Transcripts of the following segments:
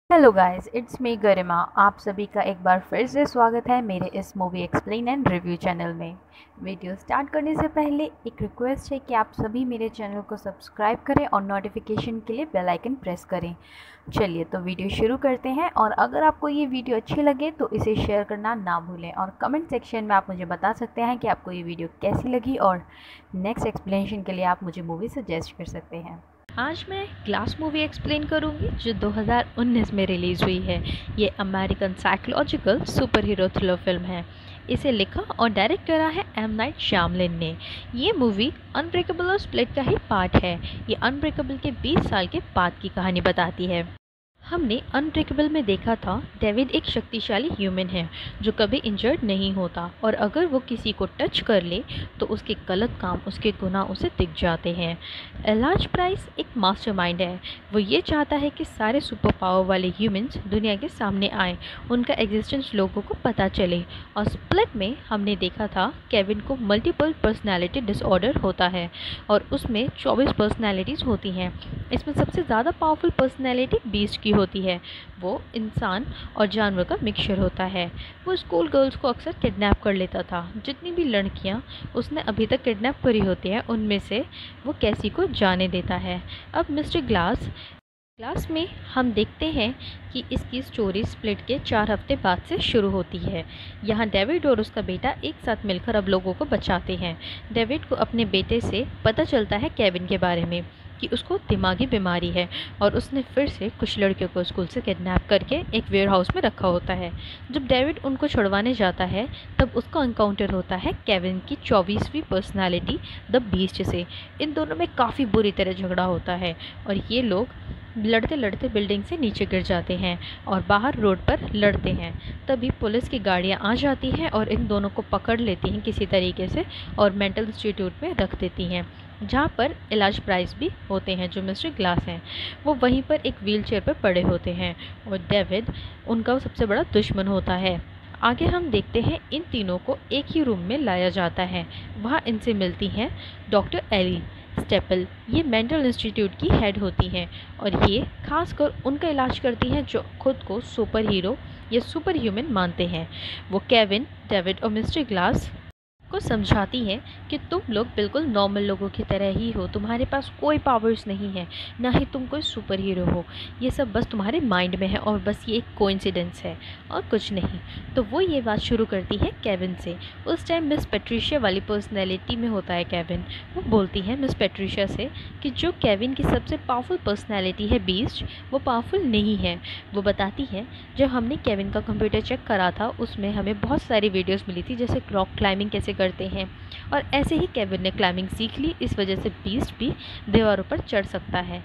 Hello guys, it's me गरिमा। आप सभी का एक बार फिर से स्वागत है मेरे इस movie explain and review channel में। वीडियो स्टार्ट करने से पहले एक रिक्वेस्ट है कि आप सभी मेरे चैनल को सब्सक्राइब करें और नोटिफिकेशन के लिए बेल आइकन प्रेस करें। चलिए तो वीडियो शुरू करते हैं। और अगर आपको ये वीडियो अच्छी लगे तो इसे शेयर करना ना भूलें और कमेंट सेक्शन में आप मुझे बता सकते हैं कि आपको ये वीडियो कैसी लगी और नेक्स्ट एक्सप्लेनेशन के लिए आप मुझे मूवी सजेस्ट कर सकते हैं। आज मैं ग्लास मूवी एक्सप्लेन करूंगी जो 2019 में रिलीज़ हुई है। ये American psychological super hero thriller film है। इसे लिखा और डायरेक्ट करा है एम नाइट श्यामलिन ने। ये मूवी अनब्रेकेबल और स्प्लिट का ही पार्ट है। ये अनब्रेकेबल के 20 साल के बाद की कहानी बताती है। हमने अनब्रेकेबल में देखा था डेविड एक शक्तिशाली ह्यूमन है जो कभी इंजर्ड नहीं होता और अगर वो किसी को टच कर ले तो उसके गलत काम, उसके गुनाह उसे दिख जाते हैं। एलाज प्राइस एक मास्टरमाइंड है। वो ये चाहता है कि सारे सुपर पावर वाले ह्यूमंस दुनिया के सामने आए, उनका एग्जिस्टेंस लोगों को पता चले। और स्प्लिट में हमने देखा था केविन को मल्टीपल पर्सनैलिटी डिसऑर्डर होता है और उसमें 24 पर्सनैलिटीज़ होती हैं। इसमें सबसे ज़्यादा पावरफुल पर्सनैलिटी बीस्ट की होती है। वो इंसान और जानवर का मिक्सचर होता है। वो स्कूल गर्ल्स को अक्सर किडनैप कर लेता था। जितनी भी लड़कियां उसने अभी तक किडनैप करी होती हैं उनमें से वो कैसी को जाने देता है। अब मिस्टर ग्लास में हम देखते हैं कि इसकी स्टोरी स्प्लिट के 4 हफ्ते बाद से शुरू होती है। यहाँ डेविड और उसका बेटा एक साथ मिलकर अब लोगों को बचाते हैं। डेविड को अपने बेटे से पता चलता है केविन के बारे में कि उसको दिमागी बीमारी है और उसने फिर से कुछ लड़कियों को स्कूल से किडनैप करके एक वेयर हाउस में रखा होता है। जब डेविड उनको छुड़वाने जाता है तब उसका एनकाउंटर होता है केविन की 24वीं पर्सनालिटी द बीस्ट से। इन दोनों में काफ़ी बुरी तरह झगड़ा होता है और ये लोग लड़ते लड़ते बिल्डिंग से नीचे गिर जाते हैं और बाहर रोड पर लड़ते हैं। तभी पुलिस की गाड़ियाँ आ जाती हैं और इन दोनों को पकड़ लेती हैं किसी तरीके से और मेंटल इंस्टीट्यूट में रख देती हैं, जहाँ पर इलाज प्राइस भी होते हैं जो मिस्टर ग्लास हैं। वो वहीं पर एक व्हीलचेयर पर पड़े होते हैं और डेविड उनका सबसे बड़ा दुश्मन होता है। आगे हम देखते हैं इन तीनों को एक ही रूम में लाया जाता है। वहाँ इनसे मिलती हैं डॉक्टर एली स्टेपल। ये मेंटल इंस्टीट्यूट की हेड होती हैं और ये खासकर उनका इलाज करती हैं जो खुद को सुपर हीरो या सुपर ह्यूमन मानते हैं। वो केविन, डेविड और मिस्टर ग्लास को समझाती हैं कि तुम लोग बिल्कुल नॉर्मल लोगों की तरह ही हो, तुम्हारे पास कोई पावर्स नहीं है, ना ही तुम कोई सुपर हीरो हो। ये सब बस तुम्हारे माइंड में है और बस ये एक कोइंसिडेंस है और कुछ नहीं। तो वो ये बात शुरू करती है केविन से। उस टाइम मिस पेट्रिशिया वाली पर्सनैलिटी में होता है केविन। वो बोलती है मिस पेट्रिशिया से कि जो केविन की सबसे पावरफुल पर्सनैलिटी है बीस्ट, वो पावरफुल नहीं है। वो बताती है जब हमने केविन का कंप्यूटर चेक करा था उसमें हमें बहुत सारी वीडियोज़ मिली थी जैसे रॉक क्लाइंबिंग कैसे करते हैं और ऐसे ही केविन ने क्लाइंबिंग सीख ली। इस वजह से बीस्ट भी दीवारों पर चढ़ सकता है।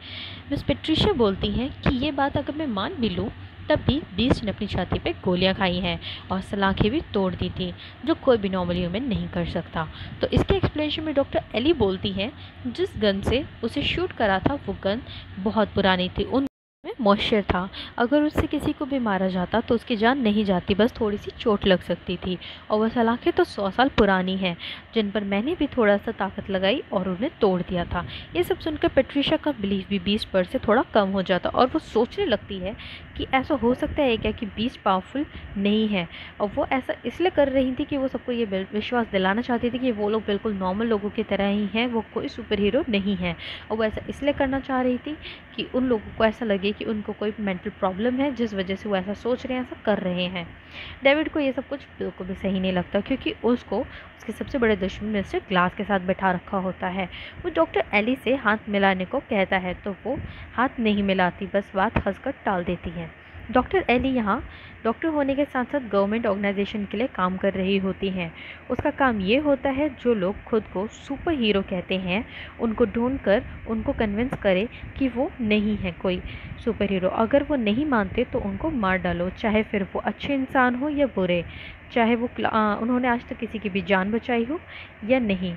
मिस पेट्रिशिया बोलती हैं कि ये बात अगर मैं मान भी लूँ तब भी बीस्ट ने अपनी छाती पे गोलियां खाई हैं और सलाखें भी तोड़ दी थी जो कोई भी नॉर्मल ह्यूमन नहीं कर सकता। तो इसके एक्सप्लेनेशन में डॉक्टर एली बोलती हैं जिस गन से उसे शूट करा था वो गन बहुत पुरानी थी, उन में मॉइस्चर था। अगर उससे किसी को भी मारा जाता तो उसकी जान नहीं जाती, बस थोड़ी सी चोट लग सकती थी। और वह सलाखें तो 100 साल पुरानी हैं जिन पर मैंने भी थोड़ा सा ताकत लगाई और उन्हें तोड़ दिया था। ये सब सुनकर पेट्रिशा का बिलीफ भी बीस्ट पर से थोड़ा कम हो जाता और वो सोचने लगती है कि ऐसा हो सकता है क्या कि बीस्ट पावरफुल नहीं है। और वो ऐसा इसलिए कर रही थी कि वो सबको ये विश्वास दिलाना चाहती थी कि वो लोग बिल्कुल नॉर्मल लोगों की तरह ही हैं, वो कोई सुपर हीरो नहीं है। और वो ऐसा इसलिए करना चाह रही थी कि उन लोगों को ऐसा लगे कि उनको कोई मेंटल प्रॉब्लम है जिस वजह से वो ऐसा सोच रहे हैं, ऐसा कर रहे हैं। डेविड को ये सब कुछ बिल्कुल भी सही नहीं लगता क्योंकि उसको उसके सबसे बड़े दुश्मन मिस्टर ग्लास के साथ बैठा रखा होता है। वो डॉक्टर एली से हाथ मिलाने को कहता है तो वो हाथ नहीं मिलाती, बस बात हंसकर टाल देती है। डॉक्टर एली यहाँ डॉक्टर होने के साथ साथ गवर्नमेंट ऑर्गेनाइजेशन के लिए काम कर रही होती हैं। उसका काम ये होता है जो लोग खुद को सुपर हीरो कहते हैं उनको ढूंढकर उनको कन्विंस करे कि वो नहीं है कोई सुपर हीरो। अगर वो नहीं मानते तो उनको मार डालो, चाहे फिर वो अच्छे इंसान हो या बुरे, चाहे वो उन्होंने आज तक किसी की भी जान बचाई हो या नहीं,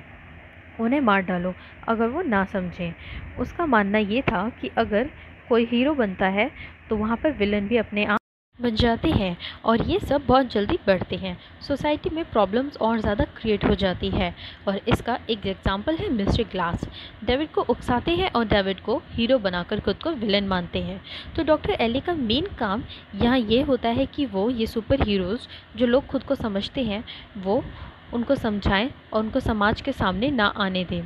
उन्हें मार डालो अगर वो ना समझें। उसका मानना ये था कि अगर कोई हीरो बनता है तो वहाँ पर विलन भी अपने आप बन जाते हैं और ये सब बहुत जल्दी बढ़ते हैं। सोसाइटी में प्रॉब्लम्स और ज़्यादा क्रिएट हो जाती है और इसका एक एग्जांपल है मिस्टर ग्लास। डेविड को उकसाते हैं और डेविड को हीरो बनाकर खुद को विलन मानते हैं। तो डॉक्टर एली का मेन काम यहाँ ये होता है कि वो ये सुपर हीरोज़ जो लोग खुद को समझते हैं वो उनको समझाएं और उनको समाज के सामने ना आने दें।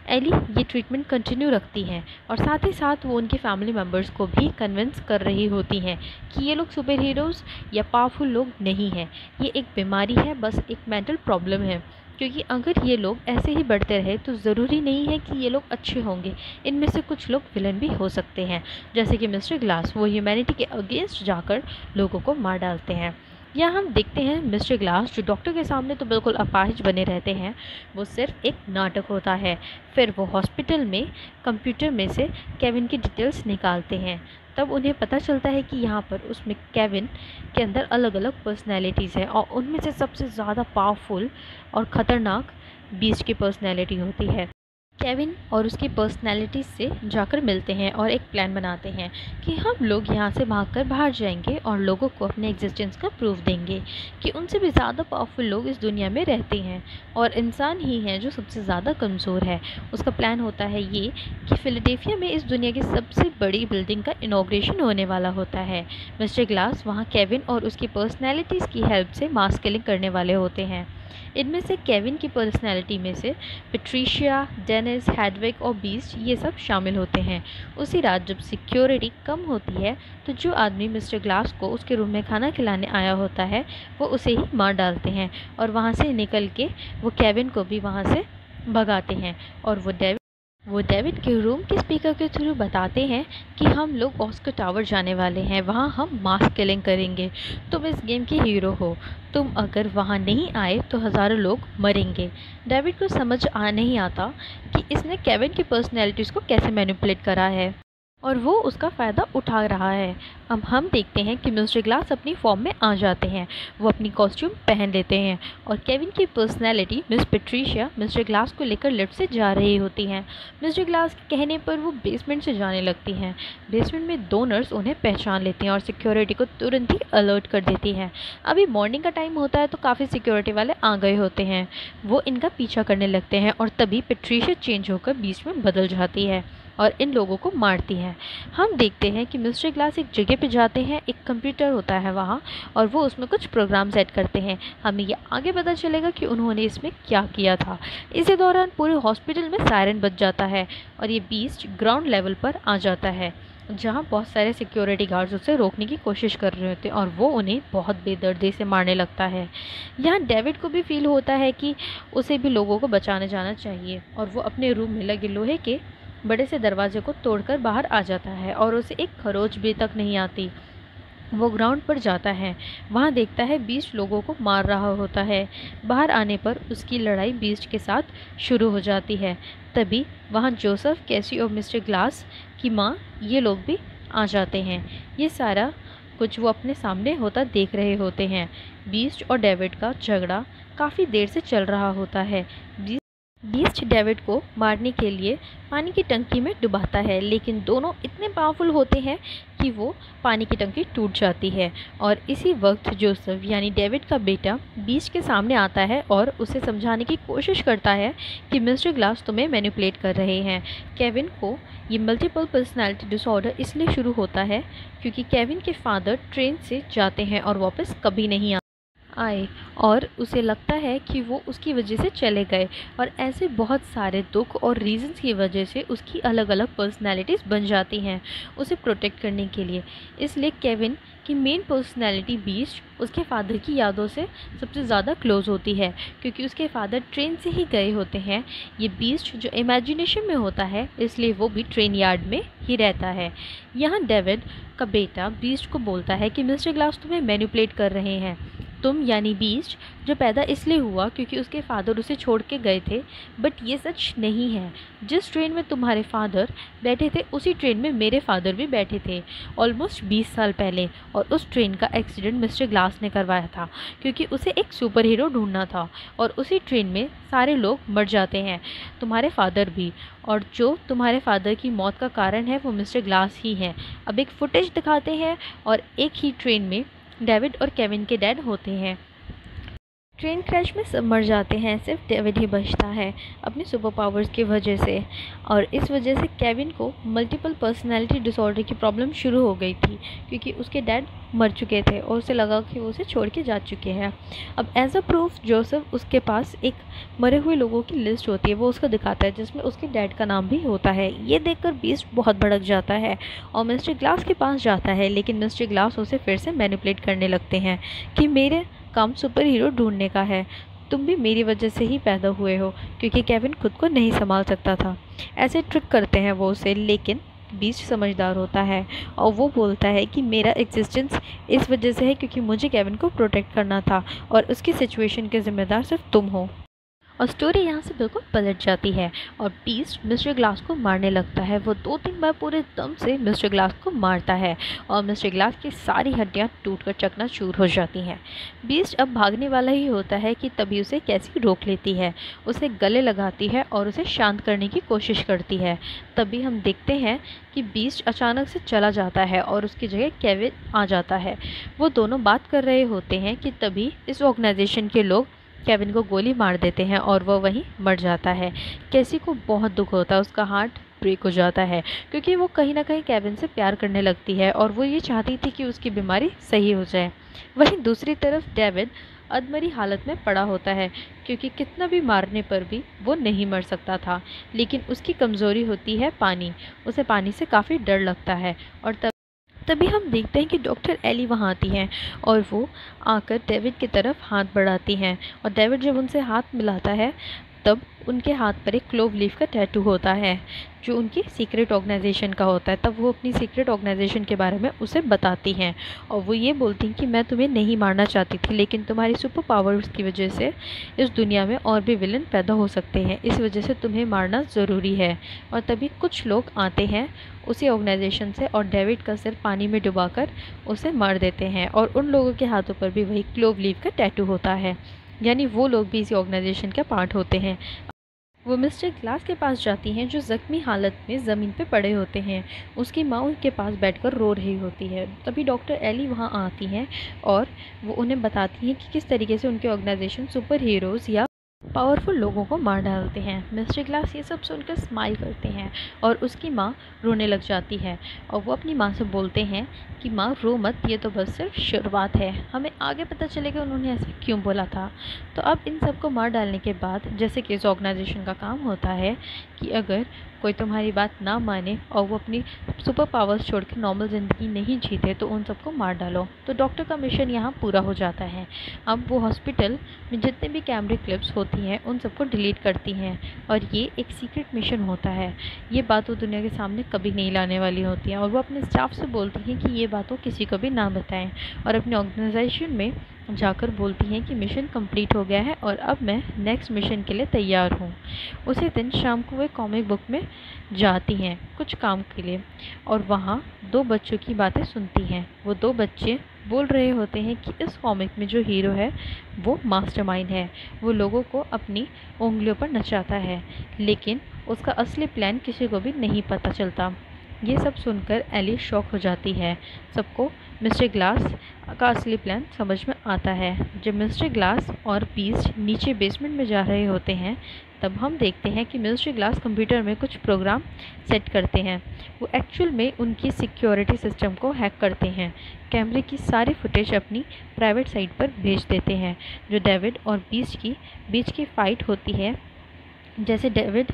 एली ये ट्रीटमेंट कंटिन्यू रखती हैं और साथ ही साथ वो उनके फैमिली मेम्बर्स को भी कन्विंस कर रही होती हैं कि ये लोग सुपर हीरोज़ या पावरफुल लोग नहीं हैं, ये एक बीमारी है, बस एक मेंटल प्रॉब्लम है। क्योंकि अगर ये लोग ऐसे ही बढ़ते रहे तो ज़रूरी नहीं है कि ये लोग अच्छे होंगे, इनमें से कुछ लोग विलन भी हो सकते हैं। जैसे कि मिस्टर ग्लास, वो ह्यूमैनिटी के अगेंस्ट जाकर लोगों को मार डालते हैं। यहाँ हम देखते हैं मिस्टर ग्लास जो डॉक्टर के सामने तो बिल्कुल अपाहिज बने रहते हैं, वो सिर्फ एक नाटक होता है। फिर वो हॉस्पिटल में कंप्यूटर में से केविन की डिटेल्स निकालते हैं। तब उन्हें पता चलता है कि यहाँ पर उसमें केविन के अंदर अलग अलग पर्सनैलिटीज़ हैं और उनमें से सबसे ज़्यादा पावरफुल और ख़तरनाक बीस्ट की पर्सनैलिटी होती है। केविन और उसकी पर्सनैलिटी से जाकर मिलते हैं और एक प्लान बनाते हैं कि हम लोग यहाँ से भागकर बाहर जाएंगे और लोगों को अपने एग्जिस्टेंस का प्रूफ देंगे कि उनसे भी ज़्यादा पावरफुल लोग इस दुनिया में रहते हैं और इंसान ही है जो सबसे ज़्यादा कमज़ोर है। उसका प्लान होता है ये कि फिलाडेल्फिया में इस दुनिया की सबसे बड़ी बिल्डिंग का इनॉग्रेशन होने वाला होता है। मिस्टर ग्लास वहाँ केविन और उसकी पर्सनैलिटीज़ की हेल्प से मास किलिंग करने वाले होते हैं। इनमें से केविन की पर्सनैलिटी में से पेट्रिशिया, डेनिस, हेडविग और बीस्ट ये सब शामिल होते हैं। उसी रात जब सिक्योरिटी कम होती है तो जो आदमी मिस्टर ग्लास को उसके रूम में खाना खिलाने आया होता है वो उसे ही मार डालते हैं और वहाँ से निकल के वो केविन को भी वहाँ से भगाते हैं और वो डेविड के रूम के स्पीकर के थ्रू बताते हैं कि हम लोग ऑस्कर टावर जाने वाले हैं, वहाँ हम मास किलिंग करेंगे, तुम इस गेम के हीरो हो, तुम अगर वहाँ नहीं आए तो हज़ारों लोग मरेंगे। डेविड को समझ नहीं आता कि इसने केविन की पर्सनैलिटीज़ को कैसे मैनिपुलेट करा है और वो उसका फ़ायदा उठा रहा है। अब हम देखते हैं कि मिस्टर ग्लास अपनी फॉर्म में आ जाते हैं, वो अपनी कॉस्ट्यूम पहन लेते हैं और केविन की personality miss Patricia mister glass को लेकर लिफ्ट से जा रही होती हैं। मिस्टर ग्लास के कहने पर वो बेसमेंट से जाने लगती हैं। बेसमेंट में दो नर्स उन्हें पहचान लेती हैं और सिक्योरिटी को तुरंत ही अलर्ट कर देती हैं। अभी मॉर्निंग का टाइम होता है तो काफ़ी सिक्योरिटी वाले आ गए होते हैं, वो इनका पीछा करने लगते हैं और तभी पेट्रिशिया चेंज होकर बीच में बदल जाती है और इन लोगों को मारती है। हम देखते हैं कि मिस्टर ग्लास एक जगह पे जाते हैं, एक कंप्यूटर होता है वहाँ और वो उसमें कुछ प्रोग्राम सेट करते हैं। हमें ये आगे पता चलेगा कि उन्होंने इसमें क्या किया था। इसी दौरान पूरे हॉस्पिटल में सायरन बज जाता है और ये बीस्ट ग्राउंड लेवल पर आ जाता है जहाँ बहुत सारे सिक्योरिटी गार्ड्स उसे रोकने की कोशिश कर रहे होते हैं और वो उन्हें बहुत बेदर्दी से मारने लगता है। यहाँ डेविड को भी फील होता है कि उसे भी लोगों को बचाने जाना चाहिए और वो अपने रूम में लगे लोहे के बड़े से दरवाजे को तोड़कर बाहर आ जाता है और उसे एक खरोच भी तक नहीं आती। वो ग्राउंड पर जाता है, वहाँ देखता है बीस्ट लोगों को मार रहा होता है। बाहर आने पर उसकी लड़ाई बीस्ट के साथ शुरू हो जाती है। तभी वहाँ जोसेफ, कैसी और मिस्टर ग्लास की माँ ये लोग भी आ जाते हैं। ये सारा कुछ वो अपने सामने होता देख रहे होते हैं। बीस्ट और डेविड का झगड़ा काफ़ी देर से चल रहा होता है। बीस्ट डेविड को मारने के लिए पानी की टंकी में डुबाता है, लेकिन दोनों इतने पावरफुल होते हैं कि वो पानी की टंकी टूट जाती है और इसी वक्त जोसेफ यानी डेविड का बेटा बीस्ट के सामने आता है और उसे समझाने की कोशिश करता है कि मिस्टर ग्लास तुम्हें मैनिपुलेट कर रहे हैं। केविन को ये मल्टीपल पर्सनालिटी डिसऑर्डर इसलिए शुरू होता है क्योंकि केविन के फादर ट्रेन से जाते हैं और वापस कभी नहीं आए और उसे लगता है कि वो उसकी वजह से चले गए और ऐसे बहुत सारे दुख और रीजंस की वजह से उसकी अलग अलग पर्सनालिटीज़ बन जाती हैं उसे प्रोटेक्ट करने के लिए। इसलिए केविन की मेन पर्सनालिटी बीस्ट उसके फादर की यादों से सबसे ज़्यादा क्लोज होती है क्योंकि उसके फादर ट्रेन से ही गए होते हैं। ये बीस्ट जो इमेजिनेशन में होता है इसलिए वो भी ट्रेन यार्ड में ही रहता है। यहाँ डेविड का बेटा बीस्ट को बोलता है कि मिस्टर ग्लास तुम्हें मैनिपुलेट कर रहे हैं, तुम यानी बीस्ट जो पैदा इसलिए हुआ क्योंकि उसके फादर उसे छोड़ के गए थे, बट ये सच नहीं है। जिस ट्रेन में तुम्हारे फादर बैठे थे उसी ट्रेन में मेरे फादर भी बैठे थे ऑलमोस्ट 20 साल पहले और उस ट्रेन का एक्सीडेंट मिस्टर ग्लास ने करवाया था क्योंकि उसे एक सुपर हीरो ढूंढना था और उसी ट्रेन में सारे लोग मर जाते हैं, तुम्हारे फादर भी, और जो तुम्हारे फादर की मौत का कारण है वो मिस्टर ग्लास ही है। अब एक फुटेज दिखाते हैं और एक ही ट्रेन में डेविड और केविन के डैड होते हैं। ट्रेन क्रैश में सब मर जाते हैं, सिर्फ डेविड ही बचता है अपने सुपर पावर्स की वजह से। और इस वजह से केविन को मल्टीपल पर्सनैलिटी डिसऑर्डर की प्रॉब्लम शुरू हो गई थी, क्योंकि उसके डैड मर चुके थे और उसे लगा कि वो उसे छोड़ के जा चुके हैं। अब एज अ प्रूफ जोसेफ उसके पास एक मरे हुए लोगों की लिस्ट होती है, वो उसको दिखाता है, जिसमें उसके डैड का नाम भी होता है। ये देखकर बीस्ट बहुत भड़क जाता है और मिस्टर ग्लास के पास जाता है, लेकिन मिस्टर ग्लास उसे फिर से मैनिपुलेट करने लगते हैं कि मेरे काम सुपर हीरो ढूंढने का है, तुम भी मेरी वजह से ही पैदा हुए हो, क्योंकि केविन खुद को नहीं संभाल सकता था। ऐसे ट्रिक करते हैं वो उसे, लेकिन बीस्ट समझदार होता है और वो बोलता है कि मेरा एग्जिस्टेंस इस वजह से है क्योंकि मुझे केविन को प्रोटेक्ट करना था और उसकी सिचुएशन के ज़िम्मेदार सिर्फ तुम हो। और स्टोरी यहाँ से बिल्कुल पलट जाती है और बीस्ट मिस्टर ग्लास को मारने लगता है। वो 2-3 बार पूरे दम से मिस्टर ग्लास को मारता है और मिस्टर ग्लास की सारी हड्डियाँ टूटकर चकनाचूर हो जाती हैं। बीस्ट अब भागने वाला ही होता है कि तभी उसे कैसी रोक लेती है, उसे गले लगाती है और उसे शांत करने की कोशिश करती है। तभी हम देखते हैं कि बीस्ट अचानक से चला जाता है और उसकी जगह केविन आ जाता है। वो दोनों बात कर रहे होते हैं कि तभी इस ऑर्गेनाइजेशन के लोग केविन को गोली मार देते हैं और वह वहीं मर जाता है। कैसी को बहुत दुख होता है, उसका हार्ट ब्रेक हो जाता है, क्योंकि वो कहीं ना कहीं केविन से प्यार करने लगती है और वो ये चाहती थी कि उसकी बीमारी सही हो जाए। वहीं दूसरी तरफ डेविड अधमरी हालत में पड़ा होता है, क्योंकि कितना भी मारने पर भी वो नहीं मर सकता था, लेकिन उसकी कमज़ोरी होती है पानी। उसे पानी से काफ़ी डर लगता है और तभी हम देखते हैं कि डॉक्टर एली वहाँ आती हैं और वो आकर डेविड की तरफ हाथ बढ़ाती हैं और डेविड जब उनसे हाथ मिलाता है तब उनके हाथ पर एक क्लोव लीफ का टैटू होता है, जो उनकी सीक्रेट ऑर्गेनाइजेशन का होता है। तब वो अपनी सीक्रेट ऑर्गेनाइजेशन के बारे में उसे बताती हैं और वो ये बोलती हैं कि मैं तुम्हें नहीं मारना चाहती थी, लेकिन तुम्हारी सुपर पावर्स की वजह से इस दुनिया में और भी विलन पैदा हो सकते हैं, इस वजह से तुम्हें मारना ज़रूरी है। और तभी कुछ लोग आते हैं उसी ऑर्गेनाइजेशन से और डेविड का सिर पानी में डुबाकर उसे मार देते हैं और उन लोगों के हाथों पर भी वही क्लोव लीफ का टैटू होता है, यानी वो लोग भी इसी ऑर्गेनाइजेशन का पार्ट होते हैं। वो मिस्टर ग्लास के पास जाती हैं, जो ज़ख्मी हालत में ज़मीन पे पड़े होते हैं। उसकी माँ उनके पास बैठकर रो रही होती है। तभी डॉक्टर एली वहाँ आती हैं और वो उन्हें बताती हैं कि किस तरीके से उनके ऑर्गेनाइजेशन सुपर हीरोज़ या पावरफुल लोगों को मार डालते हैं। मिस्टर ग्लास ये सब सुनकर स्माइल करते हैं और उसकी माँ रोने लग जाती है और वो अपनी माँ से बोलते हैं कि माँ रो मत, ये तो बस सिर्फ शुरुआत है, हमें आगे पता चलेगा उन्होंने ऐसा क्यों बोला था। तो अब इन सबको मार डालने के बाद, जैसे कि इस ऑर्गेनाइजेशन का काम होता है कि अगर कोई तुम्हारी बात ना माने और वो अपनी सुपर पावर्स छोड़ के नॉर्मल ज़िंदगी नहीं जीते तो उन सबको मार डालो। तो डॉक्टर का मिशन यहाँ पूरा हो जाता है। अब वो हॉस्पिटल में जितने भी कैमरे क्लिप्स होती हैं उन सबको डिलीट करती हैं और ये एक सीक्रेट मिशन होता है। ये बात वो दुनिया के सामने कभी नहीं लाने वाली होती हैं और वो अपने स्टाफ से बोलती हैं कि ये बात वो किसी को भी ना बताएं और अपने ऑर्गेनाइजेशन में जाकर बोलती हैं कि मिशन कंप्लीट हो गया है और अब मैं नेक्स्ट मिशन के लिए तैयार हूँ। उसी दिन शाम को वे कॉमिक बुक में जाती हैं कुछ काम के लिए और वहाँ 2 बच्चों की बातें सुनती हैं। वो 2 बच्चे बोल रहे होते हैं कि इस कॉमिक में जो हीरो है वो मास्टरमाइंड है, वो लोगों को अपनी उंगलियों पर नचाता है, लेकिन उसका असली प्लान किसी को भी नहीं पता चलता। ये सब सुनकर एली शॉक हो जाती है। सबको मिस्टर ग्लास का असली प्लान समझ में आता है। जब मिस्टर ग्लास और बीस्ट नीचे बेसमेंट में जा रहे होते हैं तब हम देखते हैं कि मिस्टर ग्लास कंप्यूटर में कुछ प्रोग्राम सेट करते हैं। वो एक्चुअल में उनकी सिक्योरिटी सिस्टम को हैक करते हैं। कैमरे की सारी फुटेज अपनी प्राइवेट साइट पर भेज देते हैं। जो डेविड और बीस्ट की बीच की फ़ाइट होती है, जैसे डेविड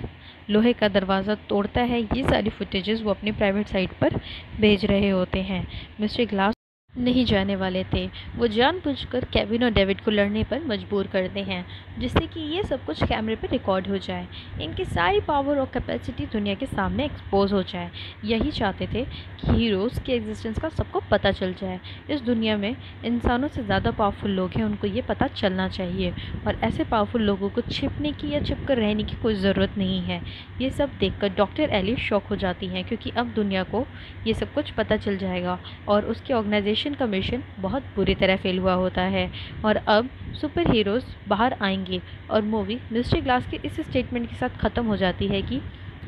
लोहे का दरवाज़ा तोड़ता है, ये सारी फुटेजेस वो अपनी प्राइवेट साइट पर भेज रहे होते हैं। मिस्टर ग्लास नहीं जाने वाले थे, वो जानबूझकर केविन और डेविड को लड़ने पर मजबूर करते हैं, जिससे कि ये सब कुछ कैमरे पर रिकॉर्ड हो जाए, इनकी सारी पावर और कैपेसिटी दुनिया के सामने एक्सपोज हो जाए। यही चाहते थे कि हीरोज़ के एग्जिस्टेंस का सबको पता चल जाए। इस दुनिया में इंसानों से ज़्यादा पावरफुल लोग हैं, उनको ये पता चलना चाहिए और ऐसे पावरफुल लोगों को छिपने की या छिप कर रहने की कोई ज़रूरत नहीं है। ये सब देखकर डॉक्टर एली शॉक हो जाती हैं, क्योंकि अब दुनिया को ये सब कुछ पता चल जाएगा और उसके ऑर्गेनाइजेशन का मिशन बहुत बुरी तरह फेल हुआ होता है और अब सुपर हीरोज़ बाहर आएंगे और मूवी मिस्टर ग्लास के इस स्टेटमेंट के साथ ख़त्म हो जाती है कि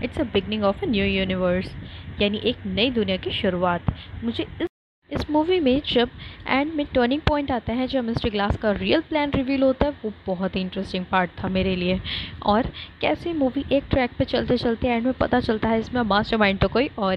it's a beginning of a new universe, यानी एक नई दुनिया की शुरुआत। मुझे इस इस मूवी में जब एंड में टर्निंग पॉइंट आता है, जब मिस्टर ग्लास का रियल प्लान रिवील होता है, वो बहुत ही इंटरेस्टिंग पार्ट था मेरे लिए। और कैसे मूवी एक ट्रैक पे चलते चलते एंड में पता चलता है इसमें मास्टरमाइंड तो कोई और